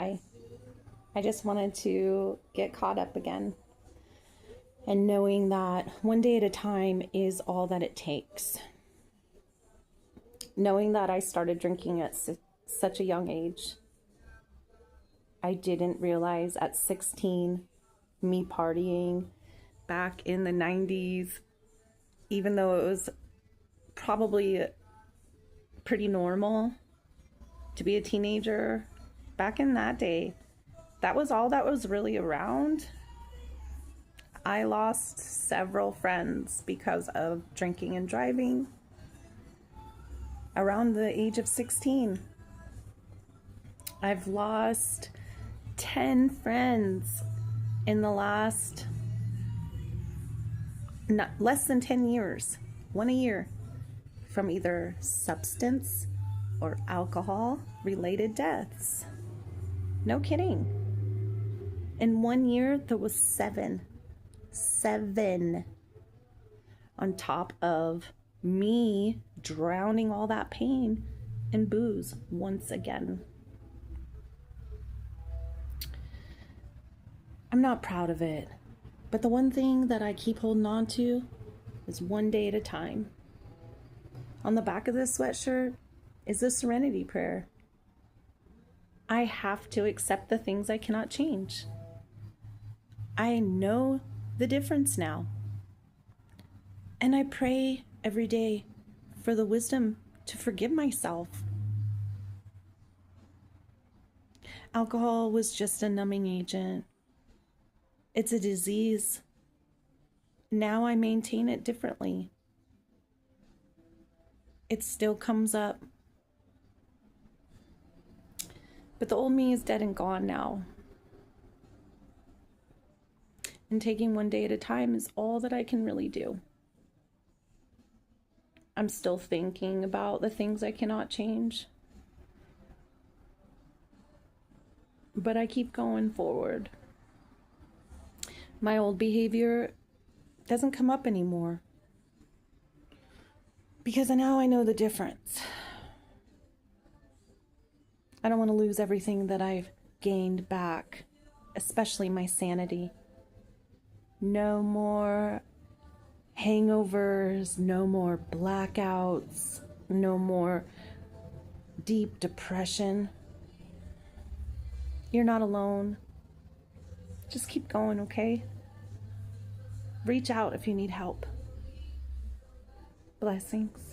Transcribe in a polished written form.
high. I just wanted to get caught up again. And knowing that one day at a time is all that it takes. Knowing that I started drinking at such a young age. I didn't realize at 16, me partying back in the 90s, even though it was probably pretty normal to be a teenager back in that day, that was all that was really around. I lost several friends because of drinking and driving around the age of 16. I've lost 10 friends in the last less than 10 years, one a year, from either substance or alcohol related deaths. No kidding. In 1 year, there was seven on top of me drowning all that pain in booze once again. I'm not proud of it, but the one thing that I keep holding on to is one day at a time. On the back of this sweatshirt is the Serenity Prayer. I have to accept the things I cannot change. I know the difference now. And I pray every day for the wisdom to forgive myself. Alcohol was just a numbing agent. It's a disease. Now I maintain it differently. It still comes up. But the old me is dead and gone now. And taking one day at a time is all that I can really do. I'm still thinking about the things I cannot change. But I keep going forward. My old behavior doesn't come up anymore. Because now I know the difference. I don't want to lose everything that I've gained back, especially my sanity. No more hangovers, no more blackouts, no more deep depression. You're not alone. Just keep going, okay? Reach out if you need help. Blessings.